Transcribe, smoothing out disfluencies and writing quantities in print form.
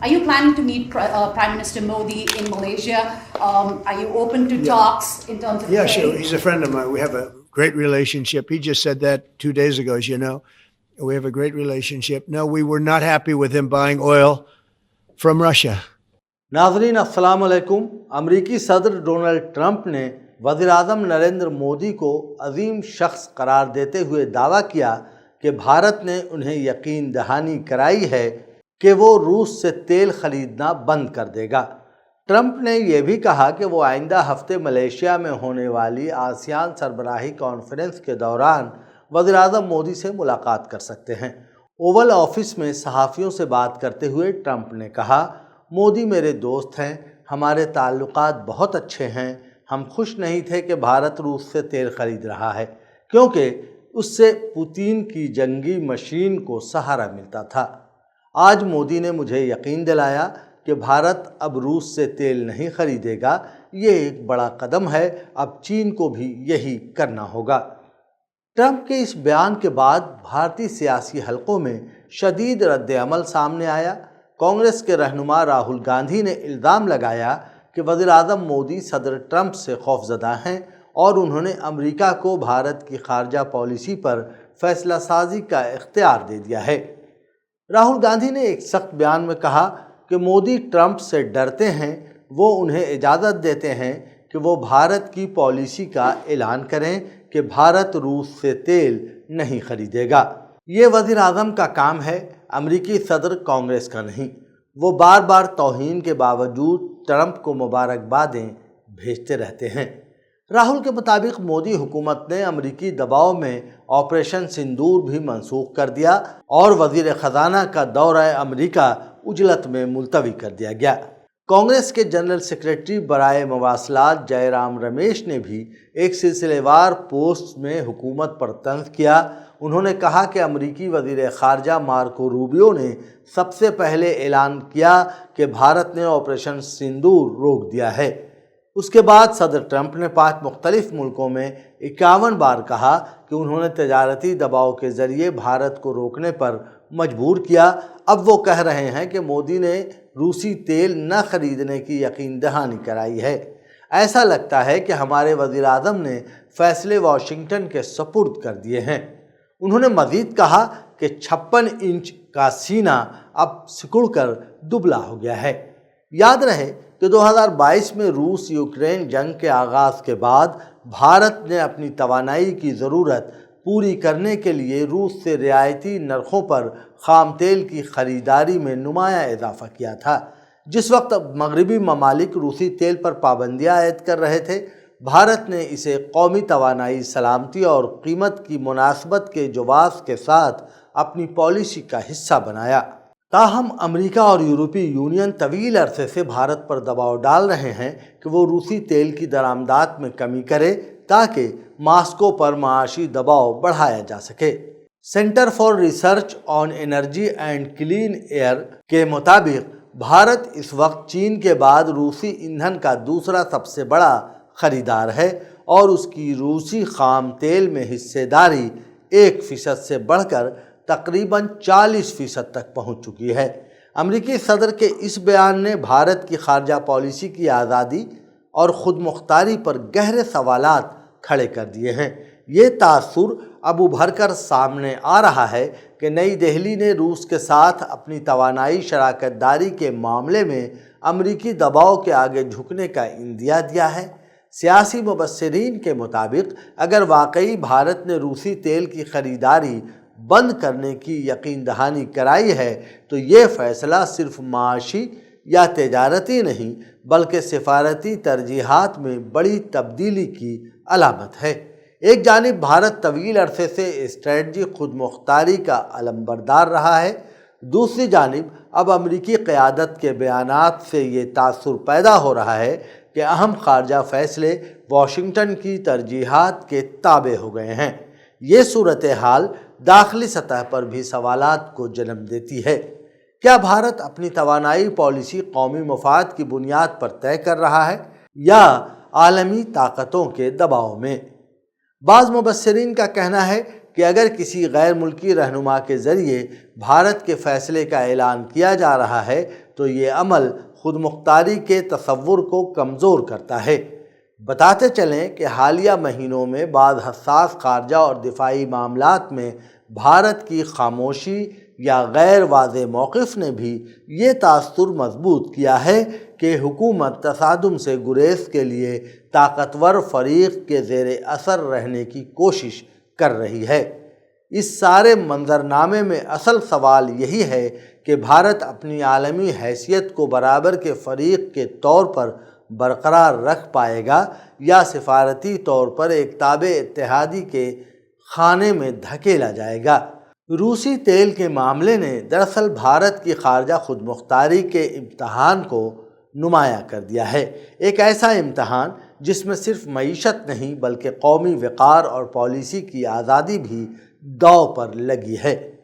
Are you planning to meet Prime Minister Modi in Malaysia? Are you open to talks in terms of Yeah, trade? sure. He's a friend of mine. We have a great relationship. He just said that 2 days ago, as you know. We have a great relationship. No, we were not happy with him buying oil from Russia. नाज़रीन अस्सलाम वालेकुम। अमरीकी सदर Donald Trump ने वज़ीर-ए-आज़म नरेंद्र मोदी को अजीम शख्स करार देते हुए दावा किया कि भारत ने उन्हें यकीन दहानी कराई है कि वो रूस से तेल खरीदना बंद कर देगा। ट्रंप ने यह भी कहा कि वो आइंदा हफ्ते मलेशिया में होने वाली आसियान सरबराही कॉन्फ्रेंस के दौरान वज़ीर-ए-आज़म मोदी से मुलाकात कर सकते हैं। ओवल ऑफिस में सहाफ़ियों से बात करते हुए ट्रंप ने कहा, मोदी मेरे दोस्त हैं, हमारे ताल्लुकात बहुत अच्छे हैं। हम खुश नहीं थे कि भारत रूस से तेल खरीद रहा है, क्योंकि उससे पुतिन की जंगी मशीन को सहारा मिलता था। आज मोदी ने मुझे यकीन दिलाया कि भारत अब रूस से तेल नहीं खरीदेगा। ये एक बड़ा कदम है, अब चीन को भी यही करना होगा। ट्रंप के इस बयान के बाद भारतीय सियासी हलकों में शदीद रद्द-ए-अमल सामने आया। कांग्रेस के रहनुमा राहुल गांधी ने इल्ज़ाम लगाया कि वज़ीर-ए-आज़म मोदी सदर ट्रंप से खौफजदा हैं और उन्होंने अमेरिका को भारत की खारजा पॉलिसी पर फैसला साजी का इख्तियार दे दिया है। राहुल गांधी ने एक सख्त बयान में कहा कि मोदी ट्रंप से डरते हैं, वो उन्हें इजाज़त देते हैं कि वो भारत की पॉलिसी का ऐलान करें कि भारत रूस से तेल नहीं खरीदेगा। ये वज़ीर-ए-आज़म का काम है, अमरीकी सदर कांग्रेस का नहीं। वो बार बार तौहीन के बावजूद ट्रंप को मुबारकबादें भेजते रहते हैं। राहुल के मुताबिक मोदी हुकूमत ने अमरीकी दबाव में ऑपरेशन सिंदूर भी मनसूख कर दिया और वज़ीर ख़जाना का दौरा अमरीका उजलत में मुलतवी कर दिया गया। कांग्रेस के जनरल सेक्रेटरी बराए मवासलात जयराम रमेश ने भी एक सिलसिलेवार पोस्ट में हुकूमत पर तंज किया। उन्होंने कहा कि अमरीकी वज़ीर ख़ारजा मार्को रूबियो ने सबसे पहले ऐलान किया कि भारत ने ऑपरेशन सिंदूर रोक दिया है। उसके बाद सदर ट्रंप ने 5 मुख्तलिफ मुल्कों में 51 बार कहा कि उन्होंने तजारती दबाव के ज़रिए भारत को रोकने पर मजबूर किया। अब वो कह रहे हैं कि मोदी ने रूसी तेल न खरीदने की यकीन दहानी कराई है। ऐसा लगता है कि हमारे वज़ीर-ए-आज़म ने फ़ैसले वाशिंगटन के सपुर्द कर दिए हैं। उन्होंने मज़ीद कहा कि 56 इंच का सीना अब सिकुड़कर दुबला हो गया है। याद रहे कि 2022 में रूस यूक्रेन जंग के आगाज़ के बाद भारत ने अपनी तवानाई की ज़रूरत पूरी करने के लिए रूस से रियायती नरखों पर ख़ाम तेल की ख़रीदारी में नुमाया इजाफ़ा किया था। जिस वक्त मगरबी ममालिक रूसी तेल पर पाबंदियाँ आयद कर रहे थे, भारत ने इसे कौमी तवानाई सलामती और कीमत की मुनासबत के जवाज़ के साथ अपनी पॉलिसी का हिस्सा बनाया। ताहम अमेरिका और यूरोपीय यूनियन तवील अरसे से भारत पर दबाव डाल रहे हैं कि वो रूसी तेल की दरामदात में कमी करे ताकि मास्को पर माशी दबाव बढ़ाया जा सके। Centre for research on energy and clean air के मुताबिक भारत इस वक्त चीन के बाद रूसी ईंधन का दूसरा सबसे बड़ा ख़रीदार है और उसकी रूसी ख़ाम तेल में हिस्सेदारी 1% से बढ़कर तकरीबन 40% तक पहुंच चुकी है। अमरीकी सदर के इस बयान ने भारत की खारजा पॉलिसी की आज़ादी और ख़ुद मुख्तारी पर गहरे सवालात खड़े कर दिए हैं। ये तासुर अब उभर कर सामने आ रहा है कि नई दिल्ली ने रूस के साथ अपनी तवानाई शराकत दारी के मामले में अमरीकी दबाव के आगे झुकने का इंदिया दिया है। सियासी मुबस्सिरीन के मुताबिक अगर वाकई भारत ने रूसी तेल की ख़रीदारी बंद करने की यकीन दहानी कराई है तो ये फ़ैसला सिर्फ माशी या तजारती नहीं बल्कि सिफारती तरजीहात में बड़ी तब्दीली की अलामत है। एक जानिब भारत तवील अरसे से स्ट्रेटजी खुद मुख्तारी का अलमबरदार रहा है, दूसरी जानिब अब अमरीकी क़यादत के बयानात से ये तासुर पैदा हो रहा है कि अहम खारजा फ़ैसले वाशिंगटन की तरजीहात के ताबे हो गए हैं। ये सूरत हाल दाखिली सतह पर भी सवालात को जन्म देती है। क्या भारत अपनी तवानाई पॉलिसी कौमी मफाद की बुनियाद पर तय कर रहा है या आलमी ताकतों के दबाव में? बाज़ मुबस्सिरीन का कहना है कि अगर किसी गैर मुल्की रहनुमा के ज़रिए भारत के फ़ैसले का ऐलान किया जा रहा है تو یہ عمل خود مختاری کے تصور کو کمزور کرتا ہے۔ بتاتے چلیں کہ حالیہ مہینوں میں بعض حساس خارجہ اور دفاعی معاملات میں بھارت کی خاموشی یا غیر واضح موقف نے بھی یہ تاثر مضبوط کیا ہے کہ حکومت تصادم سے گریز کے لیے طاقتور فریق کے زیر اثر رہنے کی کوشش کر رہی ہے۔ اس سارے منظرنامے میں اصل سوال یہی ہے کہ بھارت اپنی عالمی حیثیت کو برابر کے فریق کے طور پر برقرار رکھ پائے گا یا سفارتی طور پر ایک تابع اتحادی کے خانے میں دھکیلا جائے گا۔ روسی تیل کے معاملے نے دراصل بھارت کی خارجہ خود مختاری کے امتحان کو نمایاں کر دیا ہے، ایک ایسا امتحان جس میں صرف معیشت نہیں بلکہ قومی وقار اور پالیسی کی آزادی بھی داؤ پر لگی ہے۔